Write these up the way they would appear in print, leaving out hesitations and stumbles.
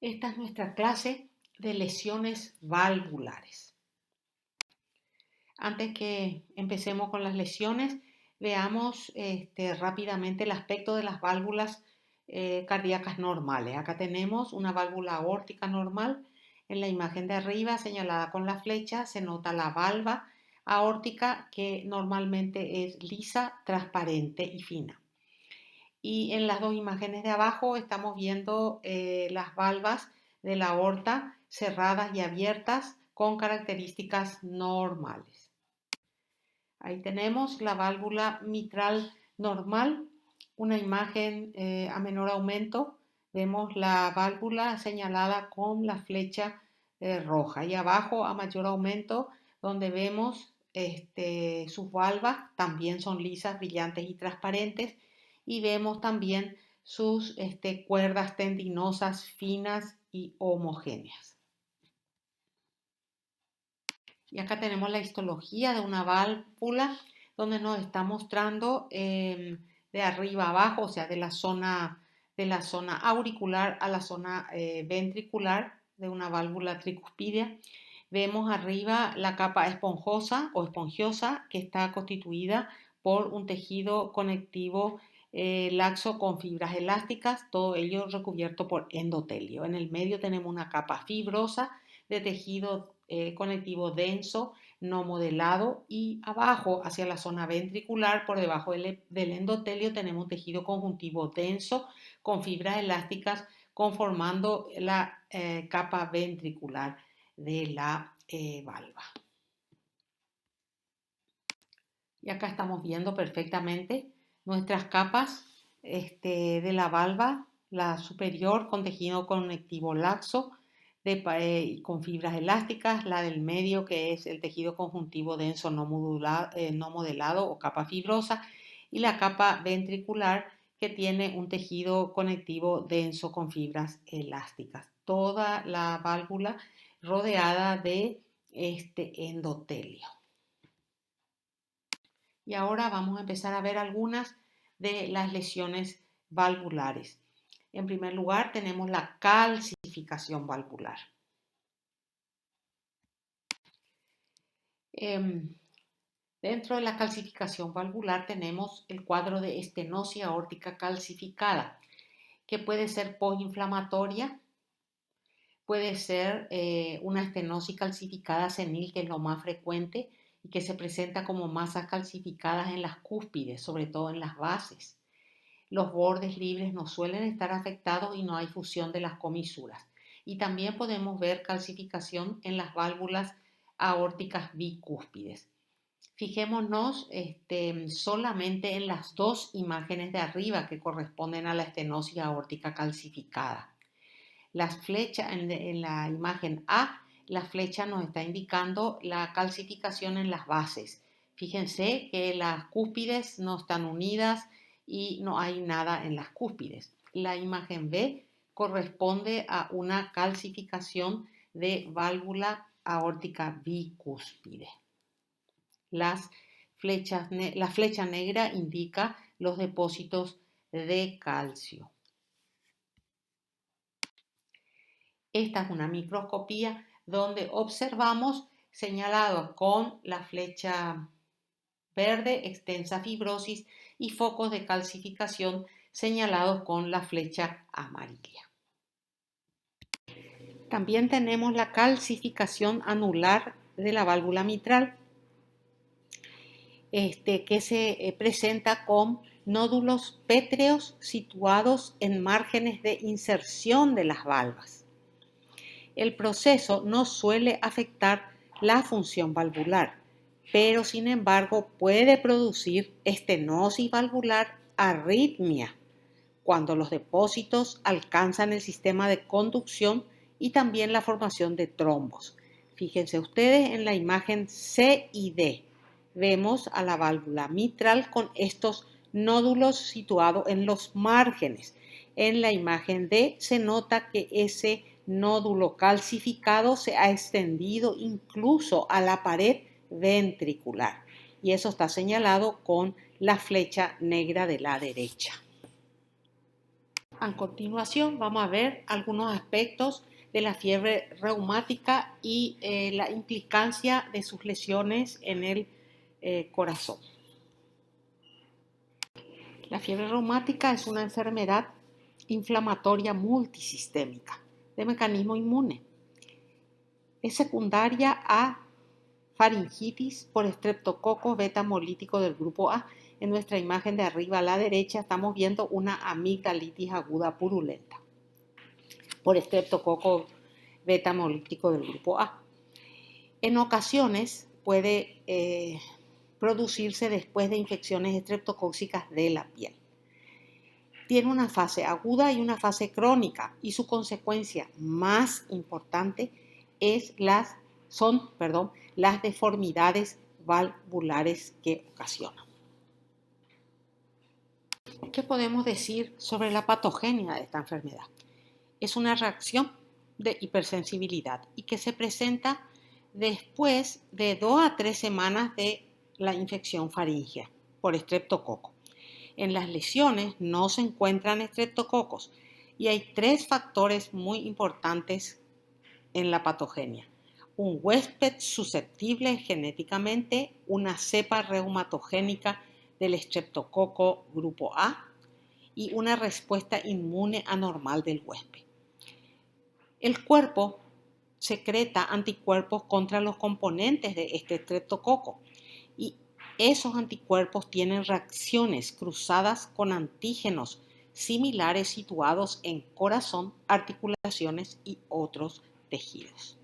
Esta es nuestra clase de lesiones valvulares. Antes que empecemos con las lesiones, veamos rápidamente el aspecto de las válvulas cardíacas normales. Acá tenemos una válvula aórtica normal. En la imagen de arriba, señalada con la flecha, se nota la valva aórtica que normalmente es lisa, transparente y fina. Y en las dos imágenes de abajo estamos viendo las valvas de la aorta cerradas y abiertas con características normales. Ahí tenemos la válvula mitral normal, una imagen a menor aumento. Vemos la válvula señalada con la flecha roja y abajo a mayor aumento donde vemos sus valvas también son lisas, brillantes y transparentes y vemos también sus cuerdas tendinosas finas y homogéneas. Y acá tenemos la histología de una válvula donde nos está mostrando de arriba a abajo, o sea, de la zona auricular a la zona ventricular de una válvula tricuspidea. Vemos arriba la capa esponjosa o esponjiosa que está constituida por un tejido conectivo laxo con fibras elásticas, todo ello recubierto por endotelio. En el medio tenemos una capa fibrosa de tejido conectivo denso, no modelado, y abajo hacia la zona ventricular, por debajo del endotelio, tenemos un tejido conjuntivo denso con fibras elásticas conformando la capa ventricular de la valva. Y acá estamos viendo perfectamente nuestras capas de la valva, la superior con tejido conectivo laxo con fibras elásticas, la del medio que es el tejido conjuntivo denso no modelado o capa fibrosa y la capa ventricular que tiene un tejido conectivo denso con fibras elásticas. Toda la válvula rodeada de este endotelio. Y ahora vamos a empezar a ver algunas de las lesiones valvulares. En primer lugar, tenemos la calcificación valvular. Dentro de la calcificación valvular tenemos el cuadro de estenosis aórtica calcificada, que puede ser postinflamatoria, puede ser una estenosis calcificada senil, que es lo más frecuente y que se presenta como masas calcificadas en las cúspides, sobre todo en las bases. Los bordes libres no suelen estar afectados y no hay fusión de las comisuras. Y también podemos ver calcificación en las válvulas aórticas bicúspides. Fijémonos solamente en las dos imágenes de arriba que corresponden a la estenosis aórtica calcificada. Las flechas en la imagen A, la flecha nos está indicando la calcificación en las bases. Fíjense que las cúspides no están unidas y no hay nada en las cúspides. La imagen B corresponde a una calcificación de válvula aórtica bicúspide. La flecha negra indica los depósitos de calcio. Esta es una microscopía donde observamos, señalado con la flecha verde, extensa fibrosis y focos de calcificación señalados con la flecha amarilla. También tenemos la calcificación anular de la válvula mitral, que se presenta con nódulos pétreos situados en márgenes de inserción de las valvas. El proceso no suele afectar la función valvular, pero sin embargo puede producir estenosis valvular, arritmia, cuando los depósitos alcanzan el sistema de conducción y también la formación de trombos. Fíjense ustedes en la imagen C y D. Vemos a la válvula mitral con estos nódulos situados en los márgenes. En la imagen D se nota que ese nódulo calcificado se ha extendido incluso a la pared ventricular y eso está señalado con la flecha negra de la derecha. A continuación vamos a ver algunos aspectos de la fiebre reumática y la implicancia de sus lesiones en el corazón. La fiebre reumática es una enfermedad inflamatoria multisistémica de mecanismo inmune. Es secundaria a faringitis por estreptococo beta hemolítico del grupo A. En nuestra imagen de arriba a la derecha estamos viendo una amigdalitis aguda purulenta por estreptococo beta hemolítico del grupo A. En ocasiones puede producirse después de infecciones estreptocóxicas de la piel. Tiene una fase aguda y una fase crónica y su consecuencia más importante son las deformidades valvulares que ocasionan. ¿Qué podemos decir sobre la patogenia de esta enfermedad? Es una reacción de hipersensibilidad y que se presenta después de 2 a 3 semanas de la infección faríngea por estreptococo. En las lesiones no se encuentran estreptococos y hay 3 factores muy importantes en la patogenia. Un huésped susceptible genéticamente, una cepa reumatogénica del estreptococo grupo A y una respuesta inmune anormal del huésped. El cuerpo secreta anticuerpos contra los componentes de este estreptococo y esos anticuerpos tienen reacciones cruzadas con antígenos similares situados en corazón, articulaciones y otros tejidos.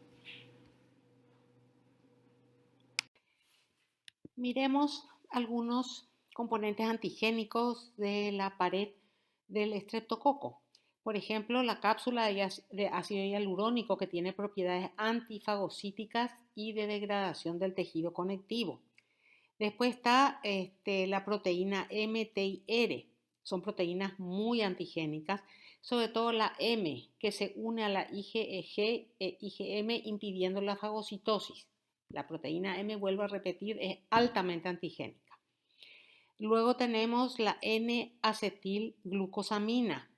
Miremos algunos componentes antigénicos de la pared del estreptococo. Por ejemplo, la cápsula de ácido hialurónico que tiene propiedades antifagocíticas y de degradación del tejido conectivo. Después está la proteína MTIR. Son proteínas muy antigénicas, sobre todo la M, que se une a la IgG e IgM impidiendo la fagocitosis. La proteína M, vuelvo a repetir, es altamente antigénica. Luego tenemos la N-acetilglucosamina.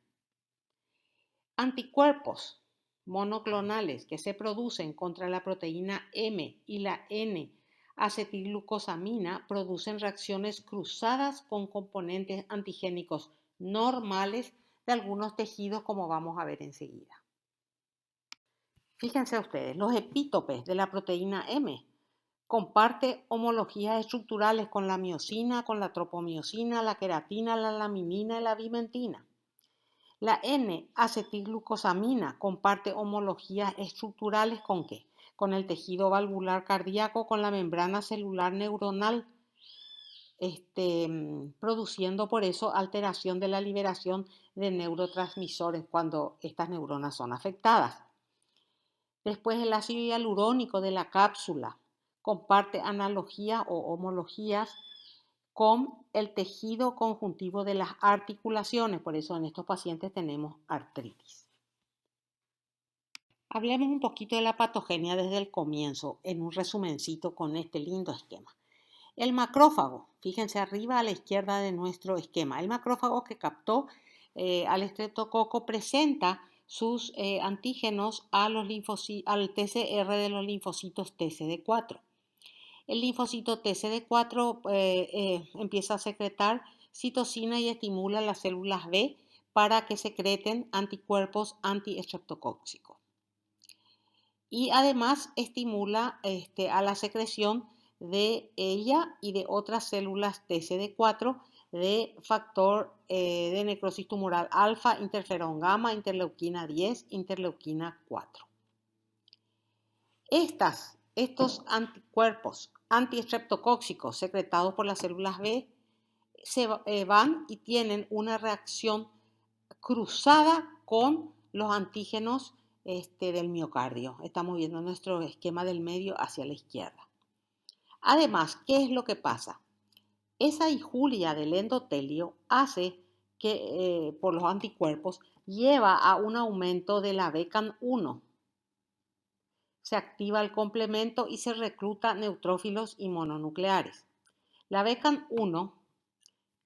Anticuerpos monoclonales que se producen contra la proteína M y la N-acetilglucosamina producen reacciones cruzadas con componentes antigénicos normales de algunos tejidos, como vamos a ver enseguida. Fíjense ustedes, los epítopes de la proteína M comparte homologías estructurales con la miosina, con la tropomiosina, la queratina, la laminina y la vimentina. La N-acetilglucosamina comparte homologías estructurales ¿con qué? Con el tejido valvular cardíaco, con la membrana celular neuronal, produciendo por eso alteración de la liberación de neurotransmisores cuando estas neuronas son afectadas. Después el ácido hialurónico de la cápsula comparte analogías o homologías con el tejido conjuntivo de las articulaciones, por eso en estos pacientes tenemos artritis. Hablemos un poquito de la patogenia desde el comienzo, en un resumencito con este lindo esquema. El macrófago, fíjense arriba a la izquierda de nuestro esquema, el macrófago que captó al estreptococo presenta sus antígenos al TCR de los linfocitos TCD4. El linfocito TCD4 empieza a secretar citocina y estimula las células B para que secreten anticuerpos antiestreptocóxicos. Y además estimula a la secreción de ella y de otras células TCD4 de factor de necrosis tumoral alfa, interferón gamma, interleuquina 10, interleuquina 4. Estos anticuerpos antiestreptocóxicos secretados por las células B se van y tienen una reacción cruzada con los antígenos del miocardio. Estamos viendo nuestro esquema del medio hacia la izquierda. Además, ¿qué es lo que pasa? Esa injuria del endotelio hace que, por los anticuerpos, lleva a un aumento de la BCAN1. Se activa el complemento y se recluta neutrófilos y mononucleares. La BCAN1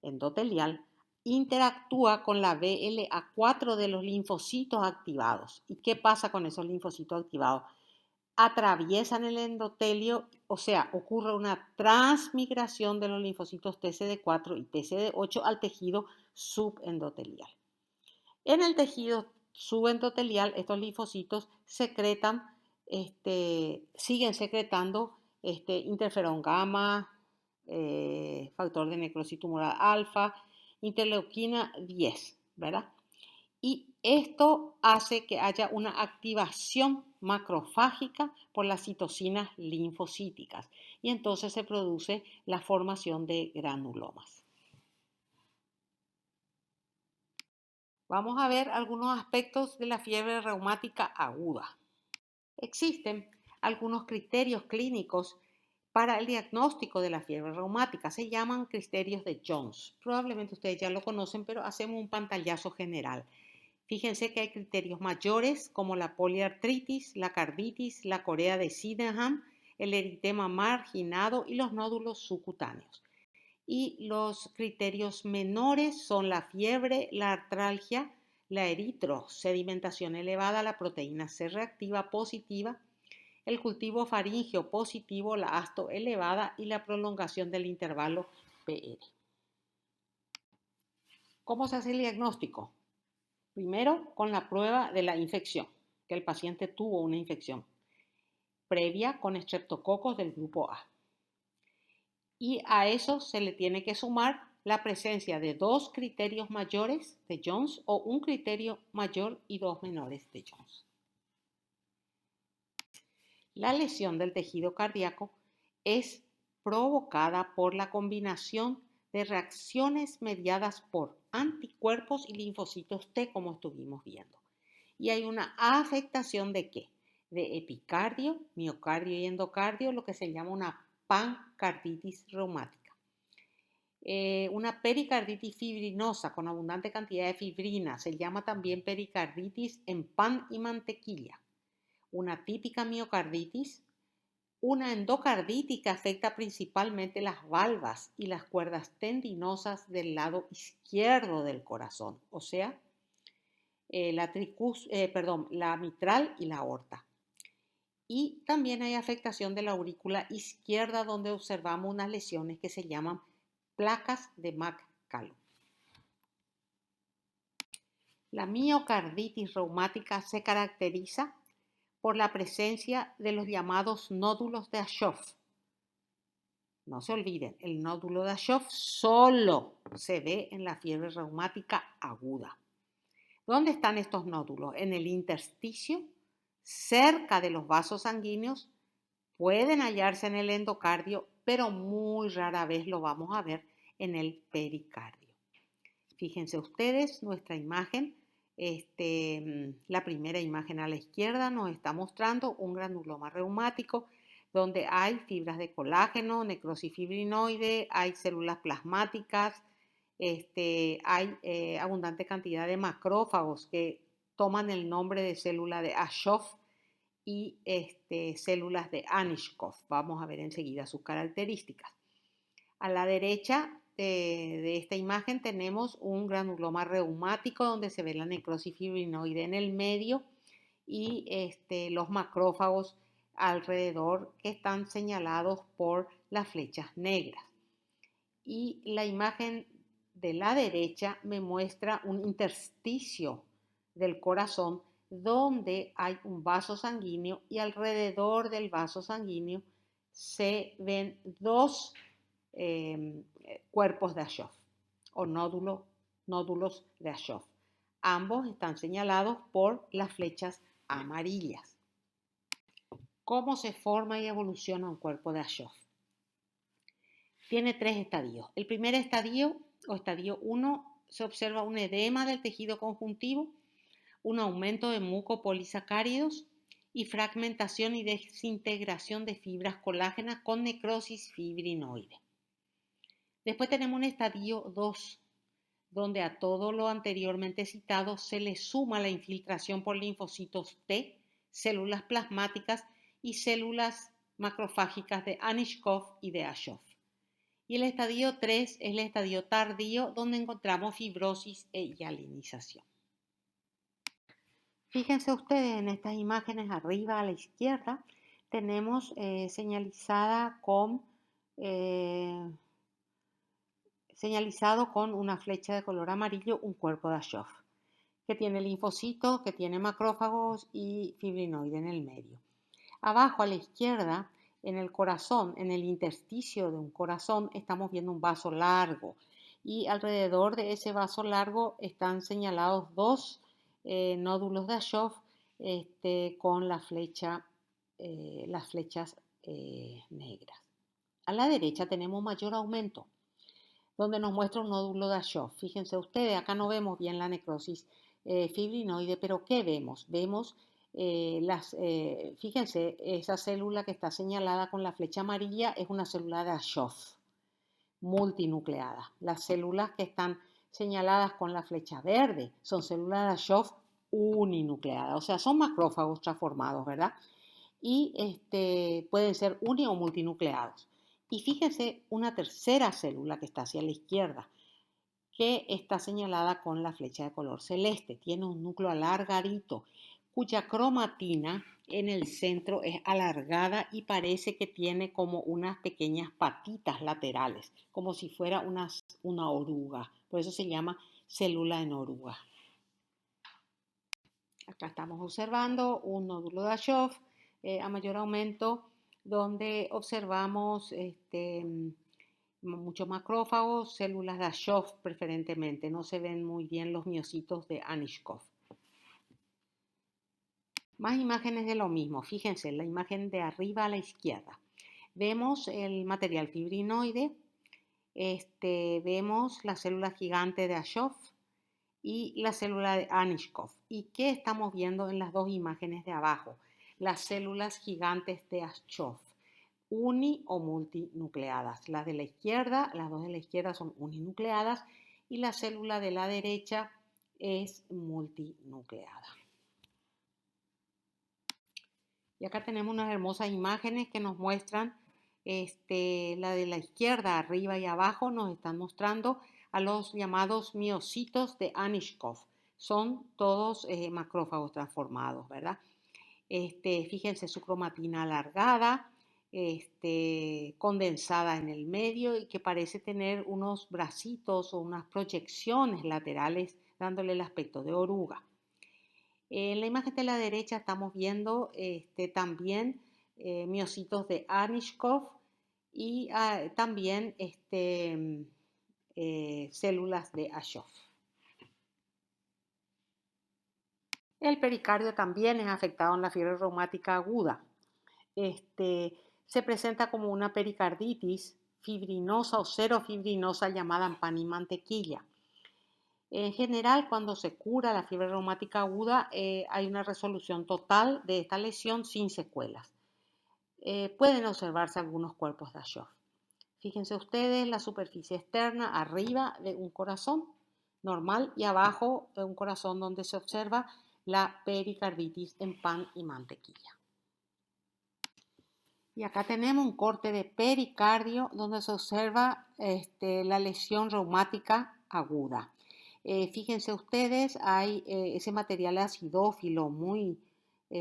endotelial interactúa con la BLA4 de los linfocitos activados. ¿Y qué pasa con esos linfocitos activados? Atraviesan el endotelio, o sea, ocurre una transmigración de los linfocitos TCD4 y TCD8 al tejido subendotelial. En el tejido subendotelial, estos linfocitos siguen secretando interferón gamma, factor de necrosis tumoral alfa, interleuquina 10, ¿verdad? Y esto hace que haya una activación macrofágica por las citocinas linfocíticas y entonces se produce la formación de granulomas. Vamos a ver algunos aspectos de la fiebre reumática aguda. Existen algunos criterios clínicos para el diagnóstico de la fiebre reumática. Se llaman criterios de Jones. Probablemente ustedes ya lo conocen, pero hacemos un pantallazo general. Fíjense que hay criterios mayores como la poliartritis, la carditis, la corea de Sydenham, el eritema marginado y los nódulos subcutáneos. Y los criterios menores son la fiebre, la artralgia, la eritrosedimentación elevada, la proteína C reactiva positiva, el cultivo faríngeo positivo, la asto elevada y la prolongación del intervalo PR. ¿Cómo se hace el diagnóstico? Primero, con la prueba de la infección, que el paciente tuvo una infección previa con estreptococos del grupo A. Y a eso se le tiene que sumar la presencia de 2 criterios mayores de Jones o un criterio mayor y 2 menores de Jones. La lesión del tejido cardíaco es provocada por la combinación de reacciones mediadas por anticuerpos y linfocitos T, como estuvimos viendo. Y hay una afectación ¿de qué? De epicardio, miocardio y endocardio, lo que se llama una pancarditis reumática. Una pericarditis fibrinosa con abundante cantidad de fibrina, se llama también pericarditis en pan y mantequilla. Una típica miocarditis, una endocarditis que afecta principalmente las valvas y las cuerdas tendinosas del lado izquierdo del corazón, o sea, la mitral y la aorta. Y también hay afectación de la aurícula izquierda donde observamos unas lesiones que se llaman placas de McCallum. La miocarditis reumática se caracteriza por la presencia de los llamados nódulos de Aschoff. No se olviden, el nódulo de Aschoff solo se ve en la fiebre reumática aguda. ¿Dónde están estos nódulos? En el intersticio, cerca de los vasos sanguíneos, pueden hallarse en el endocardio, pero muy rara vez lo vamos a ver en el pericardio. Fíjense ustedes, nuestra imagen, la primera imagen a la izquierda nos está mostrando un granuloma reumático donde hay fibras de colágeno, necrosis fibrinoide, hay células plasmáticas, hay abundante cantidad de macrófagos que toman el nombre de célula de Aschoff y células de Anischkoff. Vamos a ver enseguida sus características. A la derecha de esta imagen tenemos un granuloma reumático donde se ve la necrosis fibrinoide en el medio y los macrófagos alrededor que están señalados por las flechas negras. Y la imagen de la derecha me muestra un intersticio del corazón donde hay un vaso sanguíneo y alrededor del vaso sanguíneo se ven 2 cuerpos de Aschoff o nódulos de Aschoff. Ambos están señalados por las flechas amarillas. ¿Cómo se forma y evoluciona un cuerpo de Aschoff? Tiene 3 estadios. El primer estadio o estadio 1 se observa un edema del tejido conjuntivo, un aumento de mucopolisacáridos y fragmentación y desintegración de fibras colágenas con necrosis fibrinoide. Después tenemos un estadio 2, donde a todo lo anteriormente citado se le suma la infiltración por linfocitos T, células plasmáticas y células macrofágicas de Anischkoff y de Aschoff. Y el estadio 3 es el estadio tardío, donde encontramos fibrosis e hialinización. Fíjense ustedes en estas imágenes arriba a la izquierda, tenemos señalizado con una flecha de color amarillo un cuerpo de Aschoff, que tiene linfocitos, que tiene macrófagos y fibrinoide en el medio. Abajo a la izquierda, en el corazón, en el intersticio de un corazón, estamos viendo un vaso largo y alrededor de ese vaso largo están señalados dos nódulos de Aschoff con las flechas negras. A la derecha tenemos mayor aumento, donde nos muestra un nódulo de Aschoff. Fíjense ustedes, acá no vemos bien la necrosis fibrinoide, pero ¿qué vemos? Vemos fíjense, esa célula que está señalada con la flecha amarilla es una célula de Aschoff multinucleada. Las células que están señaladas con la flecha verde son células de Aschoff uninucleadas, o sea, son macrófagos transformados, ¿verdad? Y pueden ser uni o multinucleados. Y fíjense una tercera célula que está hacia la izquierda, que está señalada con la flecha de color celeste. Tiene un núcleo alargadito, cuya cromatina en el centro es alargada y parece que tiene como unas pequeñas patitas laterales, como si fuera una oruga. Por eso se llama célula en oruga. Acá estamos observando un nódulo de Aschoff a mayor aumento, donde observamos muchos macrófagos, células de Aschoff preferentemente. No se ven muy bien los miocitos de Anischkow. Más imágenes de lo mismo. Fíjense, la imagen de arriba a la izquierda. Vemos el material fibrinoide, vemos la célula gigante de Aschoff y la célula de Anischkow. ¿Y qué estamos viendo en las dos imágenes de abajo? Las células gigantes de Aschoff, uni o multinucleadas. Las de la izquierda, las dos de la izquierda son uninucleadas y la célula de la derecha es multinucleada. Y acá tenemos unas hermosas imágenes que nos muestran, la de la izquierda, arriba y abajo, nos están mostrando a los llamados miocitos de Anischkow. Son todos macrófagos transformados, ¿verdad? Fíjense su cromatina alargada, condensada en el medio y que parece tener unos bracitos o unas proyecciones laterales dándole el aspecto de oruga. En la imagen de la derecha estamos viendo también miocitos de Anischkow y también células de Aschoff. El pericardio también es afectado en la fiebre reumática aguda. Se presenta como una pericarditis fibrinosa o serofibrinosa llamada pan y mantequilla. En general, cuando se cura la fiebre reumática aguda, hay una resolución total de esta lesión sin secuelas. Pueden observarse algunos cuerpos de Aschoff. Fíjense ustedes la superficie externa arriba de un corazón normal y abajo de un corazón donde se observa la pericarditis en pan y mantequilla. Y acá tenemos un corte de pericardio donde se observa la lesión reumática aguda. Fíjense ustedes, hay ese material acidófilo muy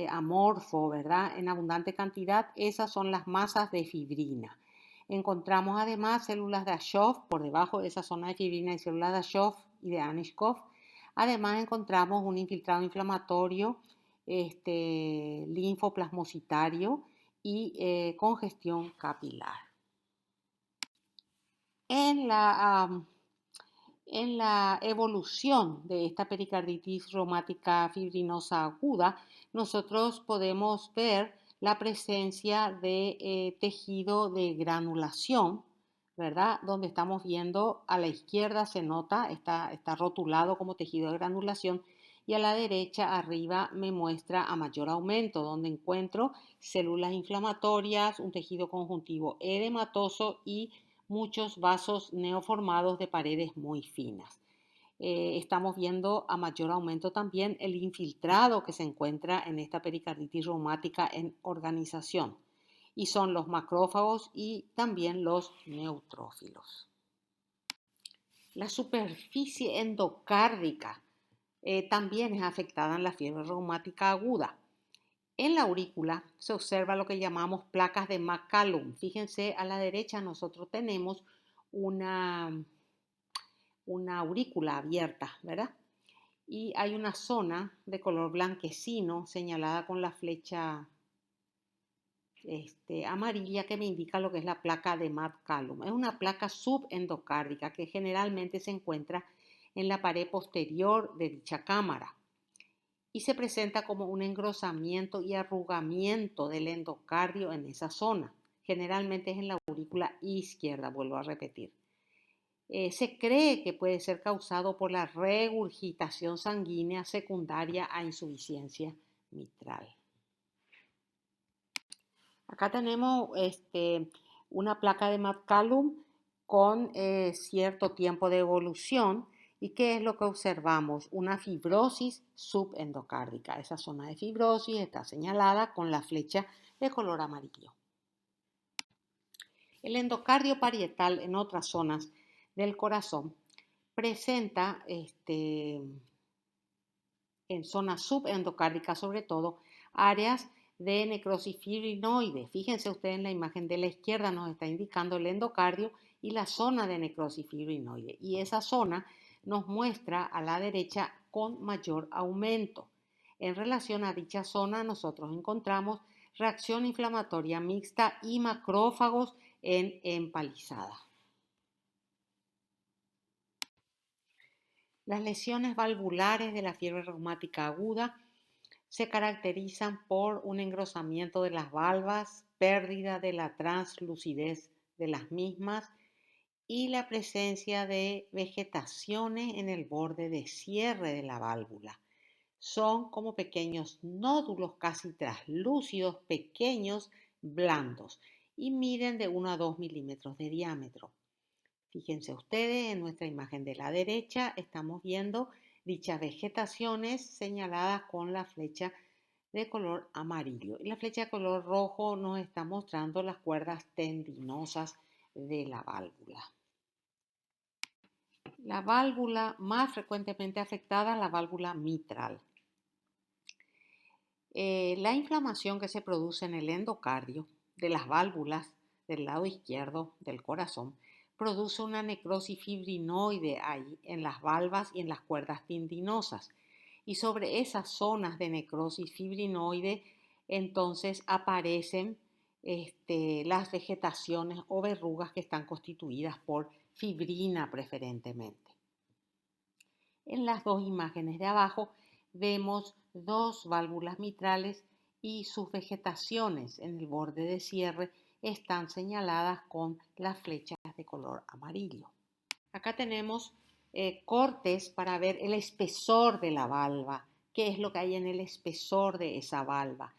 amorfo, ¿verdad? En abundante cantidad, esas son las masas de fibrina. Encontramos además células de Aschoff por debajo de esa zona de fibrina y células de Aschoff y de Anischkow. Además encontramos un infiltrado inflamatorio, linfoplasmocitario y congestión capilar. En la evolución de esta pericarditis reumática fibrinosa aguda, nosotros podemos ver la presencia de tejido de granulación, ¿verdad? Donde estamos viendo a la izquierda se nota, está rotulado como tejido de granulación y a la derecha arriba me muestra a mayor aumento, donde encuentro células inflamatorias, un tejido conjuntivo edematoso y muchos vasos neoformados de paredes muy finas. Estamos viendo a mayor aumento también el infiltrado que se encuentra en esta pericarditis reumática en organización. y son los macrófagos y también los neutrófilos. La superficie endocárdica también es afectada en la fiebre reumática aguda. En la aurícula se observa lo que llamamos placas de McCallum. Fíjense, a la derecha nosotros tenemos una aurícula abierta, ¿verdad? Y hay una zona de color blanquecino señalada con la flecha amarilla que me indica lo que es la placa de McCallum. Es una placa subendocárdica que generalmente se encuentra en la pared posterior de dicha cámara y se presenta como un engrosamiento y arrugamiento del endocardio en esa zona. Generalmente es en la aurícula izquierda, vuelvo a repetir. Se cree que puede ser causado por la regurgitación sanguínea secundaria a insuficiencia mitral. Acá tenemos una placa de McCallum con cierto tiempo de evolución. ¿Y qué es lo que observamos? Una fibrosis subendocárdica. Esa zona de fibrosis está señalada con la flecha de color amarillo. El endocardio parietal en otras zonas del corazón presenta en zonas subendocárdicas sobre todo áreas de necrosis fibrinoide. Fíjense ustedes en la imagen de la izquierda nos está indicando el endocardio y la zona de necrosis fibrinoide. Y esa zona nos muestra a la derecha con mayor aumento. En relación a dicha zona nosotros encontramos reacción inflamatoria mixta y macrófagos en empalizada. Las lesiones valvulares de la fiebre reumática aguda se caracterizan por un engrosamiento de las valvas, pérdida de la translucidez de las mismas y la presencia de vegetaciones en el borde de cierre de la válvula. Son como pequeños nódulos casi translúcidos, pequeños, blandos y miden de 1 a 2 milímetros de diámetro. Fíjense ustedes, en nuestra imagen de la derecha estamos viendo dichas vegetaciones señaladas con la flecha de color amarillo. Y la flecha de color rojo nos está mostrando las cuerdas tendinosas de la válvula. La válvula más frecuentemente afectada es la válvula mitral. La inflamación que se produce en el endocardio de las válvulas del lado izquierdo del corazón produce una necrosis fibrinoide ahí en las valvas y en las cuerdas tendinosas. Y sobre esas zonas de necrosis fibrinoide entonces aparecen las vegetaciones o verrugas que están constituidas por fibrina preferentemente. En las dos imágenes de abajo vemos dos válvulas mitrales y sus vegetaciones en el borde de cierre están señaladas con las flechas de color amarillo. Acá tenemos cortes para ver el espesor de la valva, qué es lo que hay en el espesor de esa valva.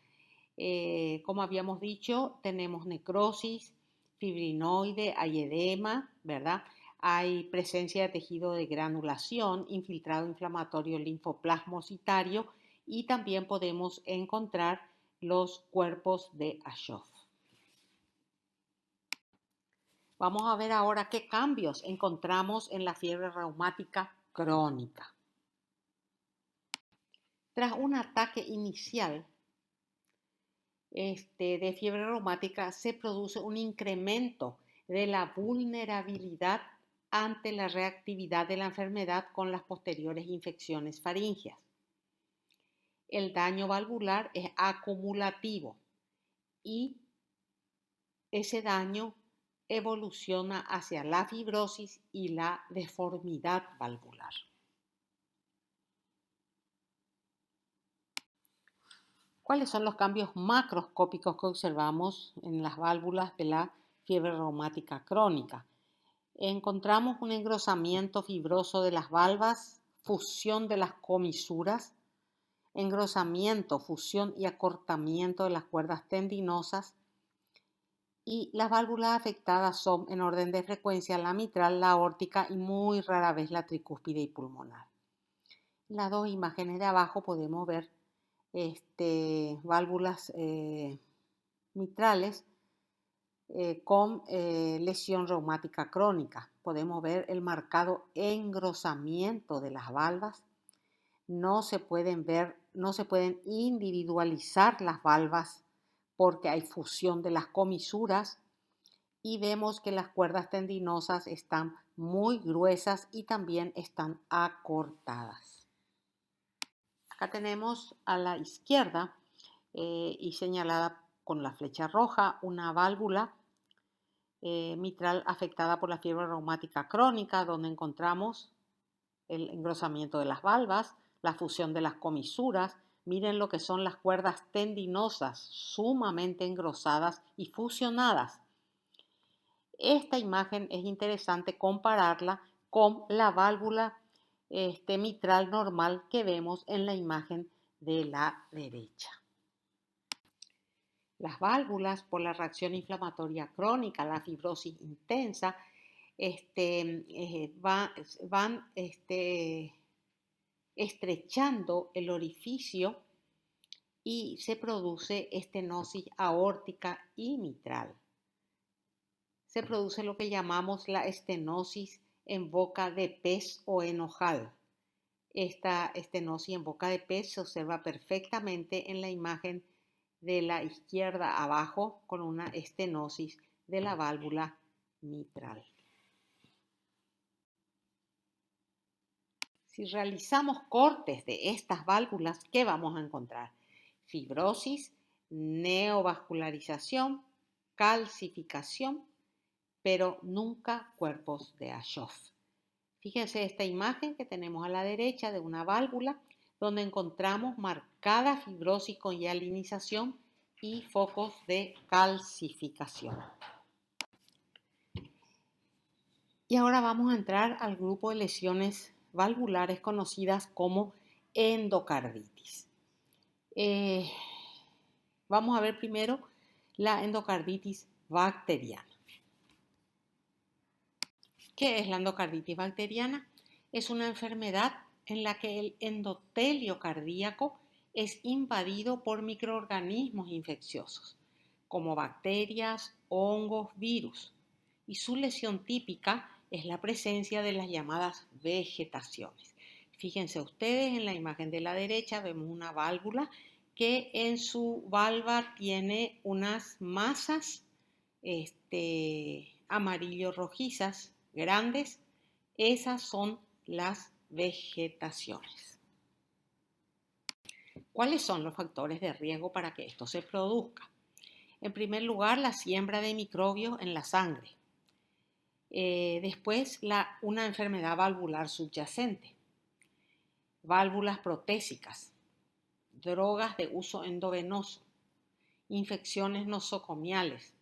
Como habíamos dicho, tenemos necrosis fibrinoide, hay edema, ¿verdad? Hay presencia de tejido de granulación, infiltrado inflamatorio linfoplasmocitario y también podemos encontrar los cuerpos de Aschoff. Vamos a ver ahora qué cambios encontramos en la fiebre reumática crónica. Tras un ataque inicial de fiebre reumática se produce un incremento de la vulnerabilidad ante la reactividad de la enfermedad con las posteriores infecciones faríngeas. El daño valvular es acumulativo y ese daño evoluciona hacia la fibrosis y la deformidad valvular. ¿Cuáles son los cambios macroscópicos que observamos en las válvulas de la fiebre reumática crónica? Encontramos un engrosamiento fibroso de las valvas, fusión de las comisuras, engrosamiento, fusión y acortamiento de las cuerdas tendinosas, y las válvulas afectadas son en orden de frecuencia la mitral, la aórtica y muy rara vez la tricúspide y pulmonar. En las dos imágenes de abajo podemos ver válvulas mitrales con lesión reumática crónica. Podemos ver el marcado engrosamiento de las valvas. No se pueden individualizar las valvas porque hay fusión de las comisuras y vemos que las cuerdas tendinosas están muy gruesas y también están acortadas. Acá tenemos a la izquierda y señalada con la flecha roja una válvula mitral afectada por la fiebre reumática crónica, donde encontramos el engrosamiento de las valvas, la fusión de las comisuras. Miren lo que son las cuerdas tendinosas, sumamente engrosadas y fusionadas. Esta imagen es interesante compararla con la válvula mitral normal que vemos en la imagen de la derecha. Las válvulas, por la reacción inflamatoria crónica, la fibrosis intensa, van estrechando el orificio y se produce estenosis aórtica y mitral. Se produce lo que llamamos la estenosis en boca de pez o en ojal. Esta estenosis en boca de pez se observa perfectamente en la imagen de la izquierda abajo con una estenosis de la válvula mitral. Si realizamos cortes de estas válvulas, ¿qué vamos a encontrar? Fibrosis, neovascularización, calcificación, pero nunca cuerpos de Aschoff. Fíjense esta imagen que tenemos a la derecha de una válvula donde encontramos marcada fibrosis con hialinización y focos de calcificación. Y ahora vamos a entrar al grupo de lesiones valvulares conocidas como endocarditis. Vamos a ver primero la endocarditis bacteriana. ¿Qué es la endocarditis bacteriana? Es una enfermedad en la que el endotelio cardíaco es invadido por microorganismos infecciosos, como bacterias, hongos, virus. Y su lesión típica es la presencia de las llamadas vegetaciones. Fíjense ustedes, en la imagen de la derecha vemos una válvula que en su valva tiene unas masas amarillo rojizas grandes. Esas son las vegetaciones. ¿Cuáles son los factores de riesgo para que esto se produzca? En primer lugar, la siembra de microbios en la sangre. Después, una enfermedad valvular subyacente. Válvulas protésicas. Drogas de uso endovenoso. Infecciones nosocomiales.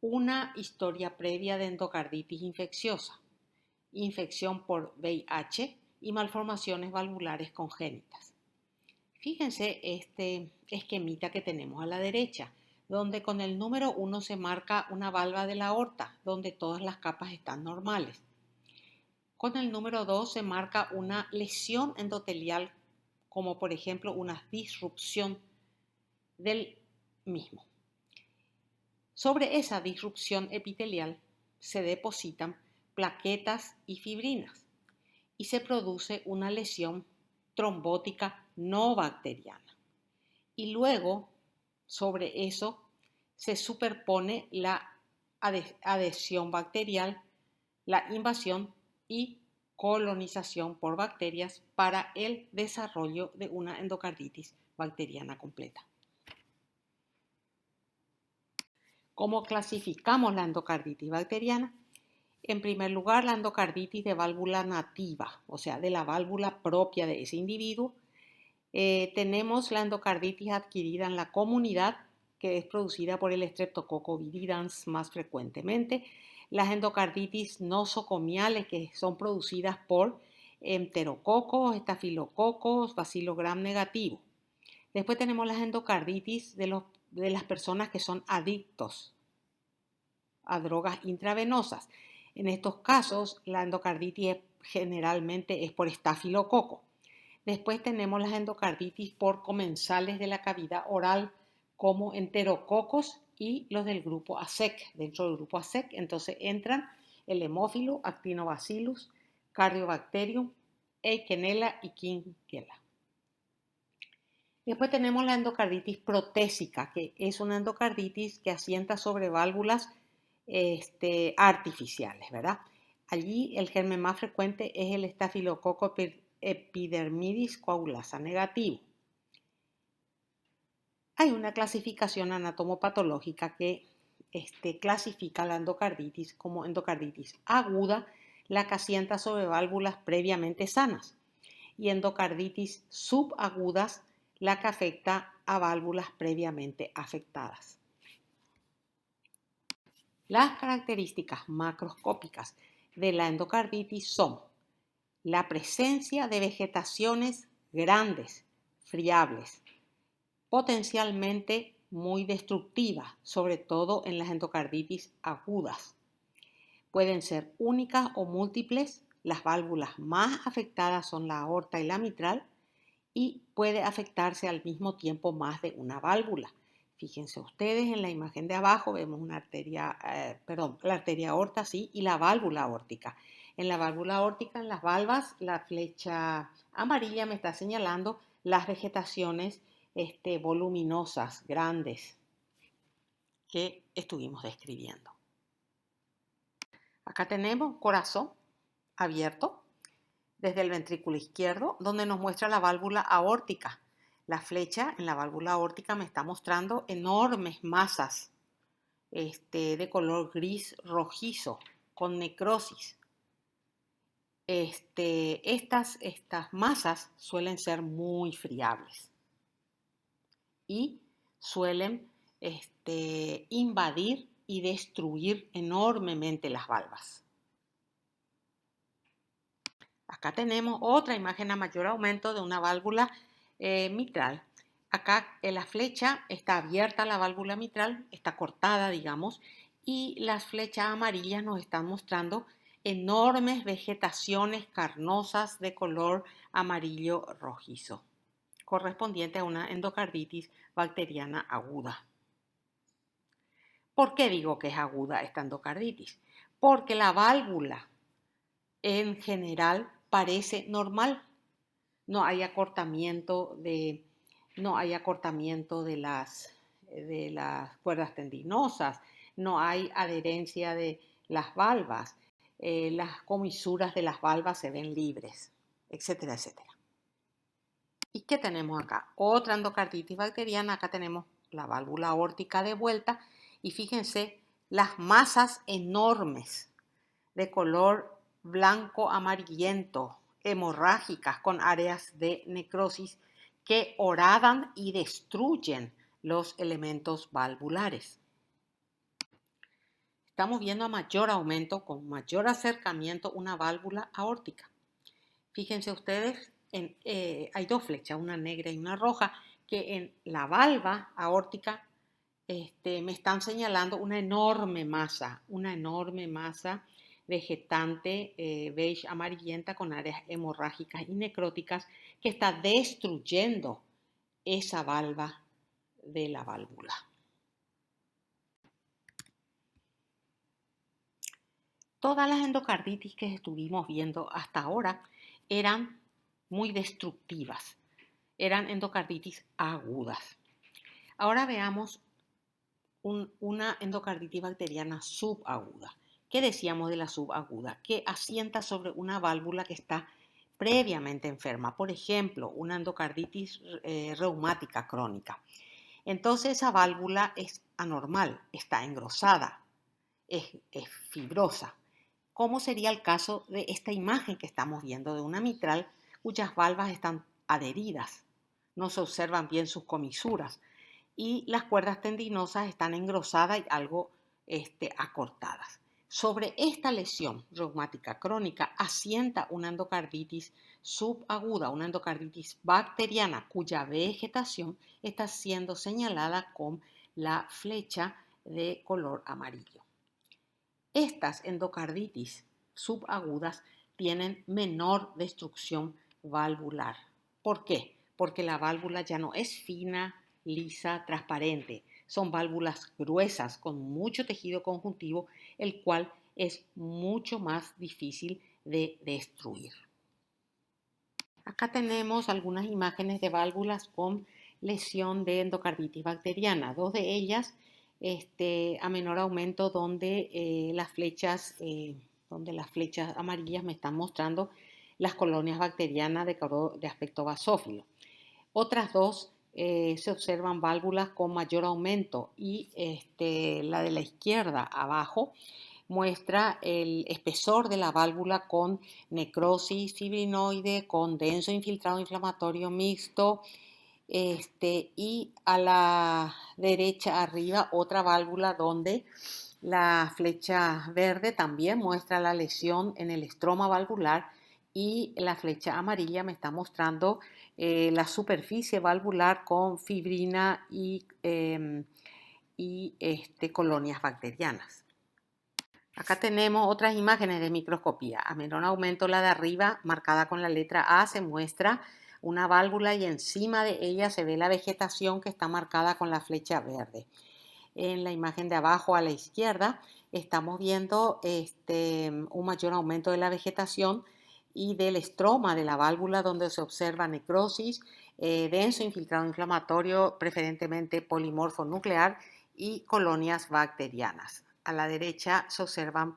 Una historia previa de endocarditis infecciosa. Infección por VIH y malformaciones valvulares congénitas. Fíjense este esquemita que tenemos a la derecha, donde con el número 1 se marca una valva de la aorta, donde todas las capas están normales. Con el número 2 se marca una lesión endotelial, como por ejemplo una disrupción del mismo. Sobre esa disrupción epitelial se depositan plaquetas y fibrinas y se produce una lesión trombótica no bacteriana. Y luego, sobre eso, se superpone la adhesión bacterial, la invasión y colonización por bacterias para el desarrollo de una endocarditis bacteriana completa. ¿Cómo clasificamos la endocarditis bacteriana? En primer lugar, la endocarditis de válvula nativa, o sea, de la válvula propia de ese individuo. Tenemos la endocarditis adquirida en la comunidad, que es producida por el Streptococcus viridans más frecuentemente. Las endocarditis nosocomiales, que son producidas por enterococos, estafilococos, bacillus gram negativo. Después tenemos las endocarditis de las personas que son adictos a drogas intravenosas. En estos casos, la endocarditis generalmente es por estafilococo. Después tenemos las endocarditis por comensales de la cavidad oral como enterococos y los del grupo ASEC. Dentro del grupo ASEC, entonces entran el hemófilo, Actinobacillus, Cardiobacterium, Eikenella y Klebsiella. Después tenemos la endocarditis protésica, que es una endocarditis que asienta sobre válvulas artificiales, ¿verdad? Allí el germen más frecuente es el Staphylococcus epidermidis coagulasa negativo. Hay una clasificación anatomopatológica que clasifica la endocarditis como endocarditis aguda, la que asienta sobre válvulas previamente sanas, y endocarditis subagudas, la que afecta a válvulas previamente afectadas. Las características macroscópicas de la endocarditis son la presencia de vegetaciones grandes, friables, potencialmente muy destructivas, sobre todo en las endocarditis agudas. Pueden ser únicas o múltiples. Las válvulas más afectadas son la aorta y la mitral, y puede afectarse al mismo tiempo más de una válvula. Fíjense ustedes en la imagen de abajo, vemos una arteria, la arteria aorta, sí, y la válvula aórtica. En la válvula aórtica, en las valvas, la flecha amarilla me está señalando las vegetaciones voluminosas, grandes, que estuvimos describiendo. Acá tenemos corazón abierto desde el ventrículo izquierdo, donde nos muestra la válvula aórtica. La flecha en la válvula aórtica me está mostrando enormes masas de color gris rojizo con necrosis. Estas masas suelen ser muy friables y suelen invadir y destruir enormemente las valvas. Acá tenemos otra imagen a mayor aumento de una válvula mitral. Acá en la flecha está abierta la válvula mitral, está cortada, digamos, y las flechas amarillas nos están mostrando enormes vegetaciones carnosas de color amarillo rojizo, correspondiente a una endocarditis bacteriana aguda. ¿Por qué digo que es aguda esta endocarditis? Porque la válvula en general parece normal. No hay acortamiento de las cuerdas tendinosas, no hay adherencia de las valvas, las comisuras de las valvas se ven libres, etcétera, etcétera. ¿Y qué tenemos acá? Otra endocarditis bacteriana. Acá tenemos la válvula aórtica de vuelta y fíjense las masas enormes de color blanco amarillento, hemorrágicas con áreas de necrosis que horadan y destruyen los elementos valvulares. Estamos viendo a mayor aumento, con mayor acercamiento, una válvula aórtica. Fíjense ustedes, hay dos flechas, una negra y una roja, que en la valva aórtica me están señalando una enorme masa vegetante beige amarillenta con áreas hemorrágicas y necróticas que está destruyendo esa valva de la válvula. Todas las endocarditis que estuvimos viendo hasta ahora eran muy destructivas, eran endocarditis agudas. Ahora veamos una endocarditis bacteriana subaguda. ¿Qué decíamos de la subaguda? Que asienta sobre una válvula que está previamente enferma. Por ejemplo, una endocarditis reumática crónica. Entonces esa válvula es anormal, está engrosada, es fibrosa. ¿Cómo sería el caso de esta imagen que estamos viendo de una mitral cuyas valvas están adheridas? No se observan bien sus comisuras y las cuerdas tendinosas están engrosadas y algo acortadas. Sobre esta lesión reumática crónica asienta una endocarditis subaguda, una endocarditis bacteriana cuya vegetación está siendo señalada con la flecha de color amarillo. Estas endocarditis subagudas tienen menor destrucción valvular. ¿Por qué? Porque la válvula ya no es fina, lisa, transparente. Son válvulas gruesas con mucho tejido conjuntivo, el cual es mucho más difícil de destruir. Acá tenemos algunas imágenes de válvulas con lesión de endocarditis bacteriana. Dos de ellas a menor aumento donde las flechas amarillas me están mostrando las colonias bacterianas de aspecto basófilo. Otras dos se observan válvulas con mayor aumento y la de la izquierda abajo muestra el espesor de la válvula con necrosis fibrinoide, con denso infiltrado inflamatorio mixto, y a la derecha arriba otra válvula donde la flecha verde también muestra la lesión en el estroma valvular y la flecha amarilla me está mostrando la superficie valvular con fibrina y colonias bacterianas. Acá tenemos otras imágenes de microscopía. A menor aumento la de arriba, marcada con la letra A, se muestra una válvula y encima de ella se ve la vegetación que está marcada con la flecha verde. En la imagen de abajo a la izquierda estamos viendo un mayor aumento de la vegetación y del estroma de la válvula donde se observa necrosis, denso infiltrado inflamatorio, preferentemente polimorfo nuclear y colonias bacterianas. A la derecha se observan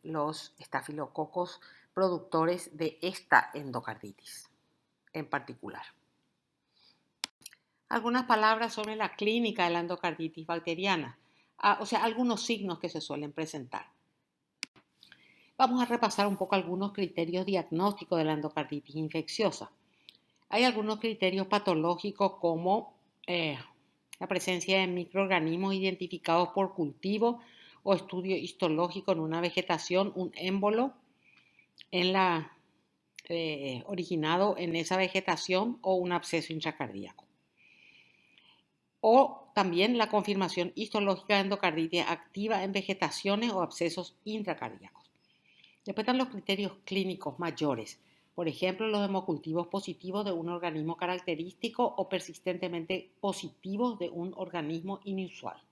los estafilococos productores de esta endocarditis en particular. Algunas palabras sobre la clínica de la endocarditis bacteriana, algunos signos que se suelen presentar. Vamos a repasar un poco algunos criterios diagnósticos de la endocarditis infecciosa. Hay algunos criterios patológicos como la presencia de microorganismos identificados por cultivo o estudio histológico en una vegetación, un émbolo originado en esa vegetación o un absceso intracardíaco. O también la confirmación histológica de endocarditis activa en vegetaciones o abscesos intracardíacos. Después están los criterios clínicos mayores. Por ejemplo, los hemocultivos positivos de un organismo característico o persistentemente positivos de un organismo inusual.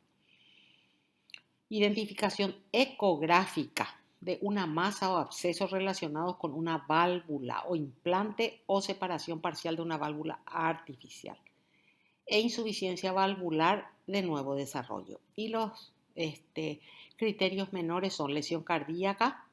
Identificación ecográfica de una masa o abscesos relacionados con una válvula o implante o separación parcial de una válvula artificial. E insuficiencia valvular de nuevo desarrollo. Y los criterios menores son lesión cardíaca,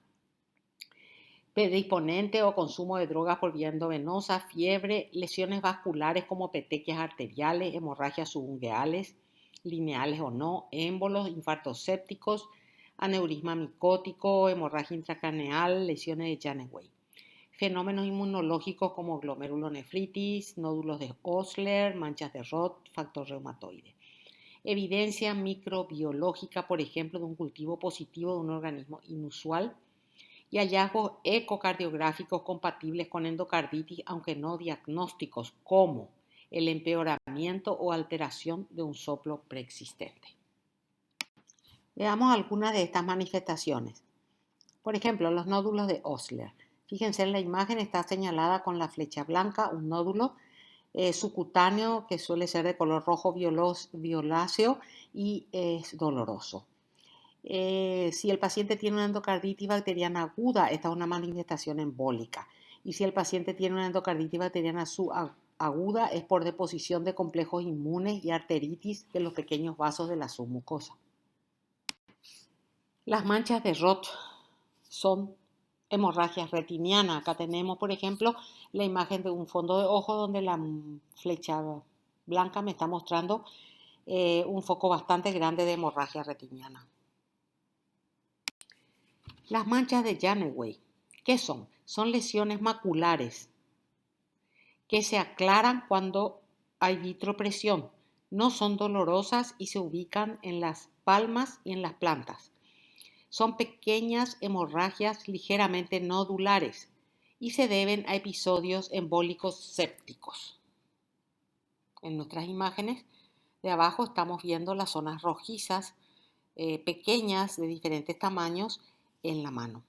predisponente o consumo de drogas por vía endovenosa, fiebre, lesiones vasculares como petequias arteriales, hemorragias subungueales, lineales o no, émbolos, infartos sépticos, aneurisma micótico, hemorragia intracraneal, lesiones de Janeway. Fenómenos inmunológicos como glomerulonefritis, nódulos de Osler, manchas de Roth, factor reumatoide. Evidencia microbiológica, por ejemplo, de un cultivo positivo de un organismo inusual y hallazgos ecocardiográficos compatibles con endocarditis, aunque no diagnósticos, como el empeoramiento o alteración de un soplo preexistente. Veamos algunas de estas manifestaciones. Por ejemplo, los nódulos de Osler. Fíjense en la imagen, está señalada con la flecha blanca, un nódulo subcutáneo que suele ser de color rojo violáceo y es doloroso. Si el paciente tiene una endocarditis bacteriana aguda, esta es una manifestación embólica. Y si el paciente tiene una endocarditis bacteriana subaguda, es por deposición de complejos inmunes y arteritis de los pequeños vasos de la submucosa. Las manchas de Roth son hemorragias retinianas. Acá tenemos, por ejemplo, la imagen de un fondo de ojo donde la flecha blanca me está mostrando un foco bastante grande de hemorragia retiniana. Las manchas de Janeway, ¿qué son? Son lesiones maculares que se aclaran cuando hay vitropresión. No son dolorosas y se ubican en las palmas y en las plantas. Son pequeñas hemorragias ligeramente nodulares y se deben a episodios embólicos sépticos. En nuestras imágenes de abajo estamos viendo las zonas rojizas pequeñas de diferentes tamaños en la mano.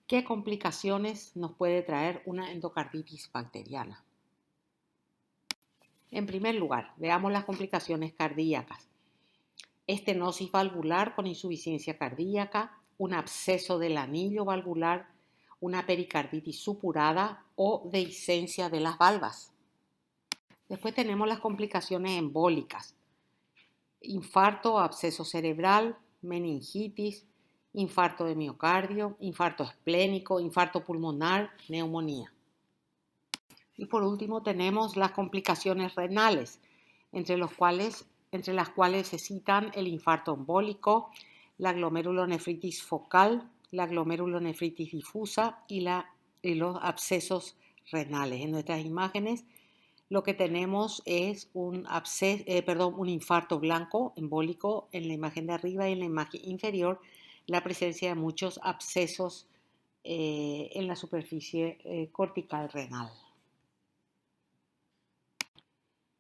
¿Qué complicaciones nos puede traer una endocarditis bacteriana? En primer lugar, veamos las complicaciones cardíacas. Estenosis valvular con insuficiencia cardíaca, un absceso del anillo valvular, una pericarditis supurada o dehiscencia de las valvas. Después tenemos las complicaciones embólicas. Infarto o absceso cerebral, meningitis, infarto de miocardio, infarto esplénico, infarto pulmonar, neumonía. Y por último tenemos las complicaciones renales, entre las cuales se citan el infarto embólico, la glomerulonefritis focal, la glomerulonefritis difusa y los abscesos renales. En nuestras imágenes lo que tenemos es un infarto blanco embólico en la imagen de arriba y en la imagen inferior la presencia de muchos abscesos en la superficie cortical renal.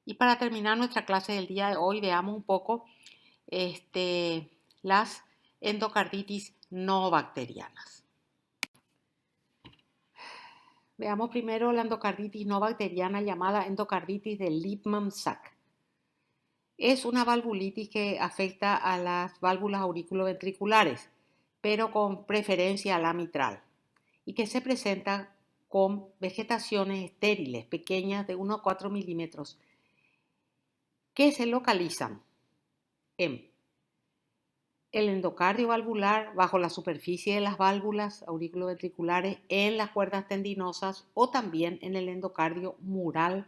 Y para terminar nuestra clase del día de hoy, veamos un poco las endocarditis no bacterianas. Veamos primero la endocarditis no bacteriana llamada endocarditis de Lippmann-Sachs. Es una valvulitis que afecta a las válvulas auriculoventriculares, pero con preferencia a la mitral, y que se presenta con vegetaciones estériles pequeñas de 1 a 4 milímetros que se localizan en el endocardio valvular, bajo la superficie de las válvulas auriculoventriculares, en las cuerdas tendinosas o también en el endocardio mural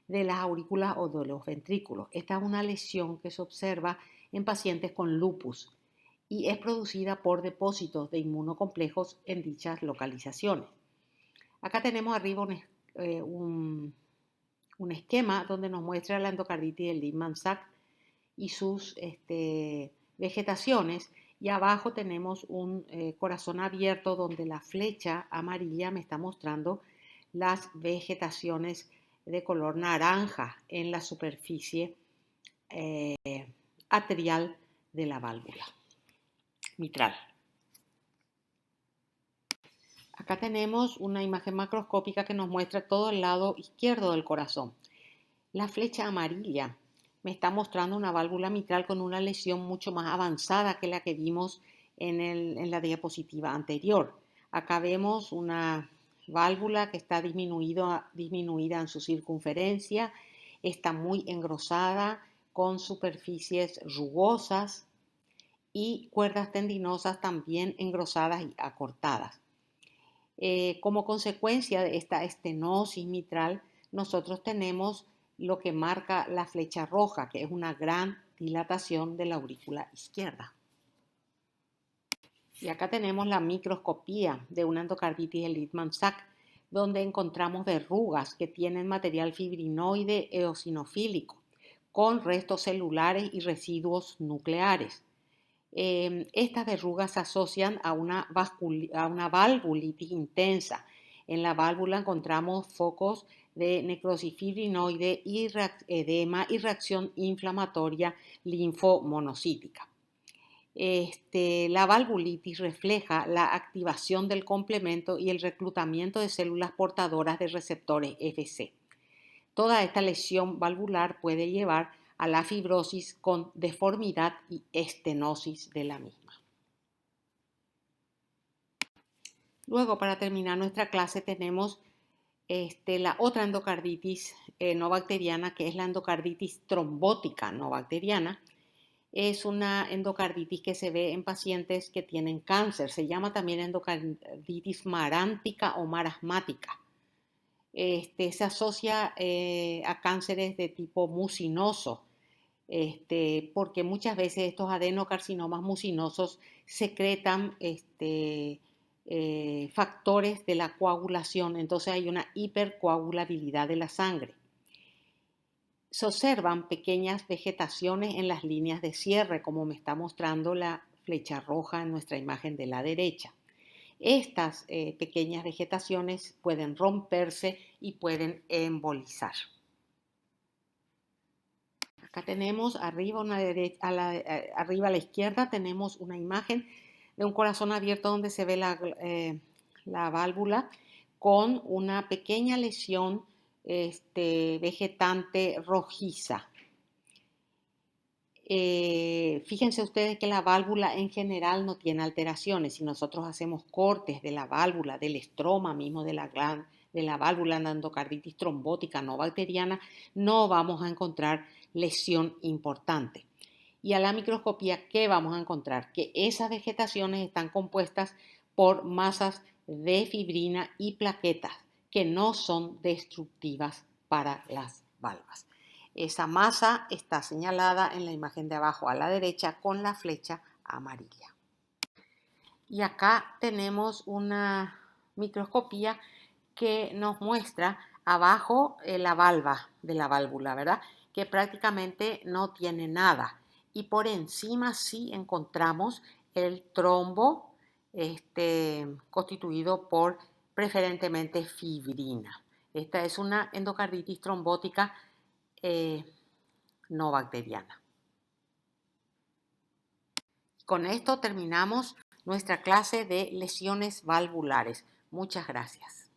de las aurículas o de los ventrículos. Esta es una lesión que se observa en pacientes con lupus y es producida por depósitos de inmunocomplejos en dichas localizaciones. Acá tenemos arriba un esquema donde nos muestra la endocarditis de Lippmann-Sachs y sus vegetaciones, y abajo tenemos un corazón abierto donde la flecha amarilla me está mostrando las vegetaciones de color naranja en la superficie atrial de la válvula mitral. Acá tenemos una imagen macroscópica que nos muestra todo el lado izquierdo del corazón. La flecha amarilla me está mostrando una válvula mitral con una lesión mucho más avanzada que la que vimos en la diapositiva anterior. Acá vemos una válvula que está disminuida en su circunferencia, está muy engrosada, con superficies rugosas y cuerdas tendinosas también engrosadas y acortadas. Como consecuencia de esta estenosis mitral, nosotros tenemos lo que marca la flecha roja, que es una gran dilatación de la aurícula izquierda. Y acá tenemos la microscopía de una endocarditis de Lippmann-Sachs, donde encontramos verrugas que tienen material fibrinoide eosinofílico, con restos celulares y residuos nucleares. Estas verrugas se asocian a una valvulitis intensa. En la válvula encontramos focos de necrosis fibrinoide, edema y reacción inflamatoria linfomonocítica. La valvulitis refleja la activación del complemento y el reclutamiento de células portadoras de receptores Fc. Toda esta lesión valvular puede llevar a la fibrosis con deformidad y estenosis de la misma. Luego, para terminar nuestra clase, tenemos la otra endocarditis no bacteriana, que es la endocarditis trombótica no bacteriana. Es una endocarditis que se ve en pacientes que tienen cáncer. Se llama también endocarditis marántica o marasmática. Se asocia a cánceres de tipo mucinoso, porque muchas veces estos adenocarcinomas mucinosos secretan factores de la coagulación, entonces hay una hipercoagulabilidad de la sangre. Se observan pequeñas vegetaciones en las líneas de cierre, como me está mostrando la flecha roja en nuestra imagen de la derecha. Estas pequeñas vegetaciones pueden romperse y pueden embolizar. Acá tenemos arriba a la izquierda tenemos una imagen de un corazón abierto donde se ve la válvula con una pequeña lesión vegetante rojiza. Fíjense ustedes que la válvula en general no tiene alteraciones. Si nosotros hacemos cortes de la válvula, del estroma mismo de la válvula en endocarditis trombótica no bacteriana, no vamos a encontrar lesión importante. Y a la microscopía, ¿qué vamos a encontrar? Que esas vegetaciones están compuestas por masas de fibrina y plaquetas que no son destructivas para las valvas. Esa masa está señalada en la imagen de abajo a la derecha con la flecha amarilla. Y acá tenemos una microscopía que nos muestra abajo la valva de la válvula, ¿verdad? Que prácticamente no tiene nada. Y por encima sí encontramos el trombo constituido por preferentemente fibrina. Esta es una endocarditis trombótica no bacteriana. Con esto terminamos nuestra clase de lesiones valvulares. Muchas gracias.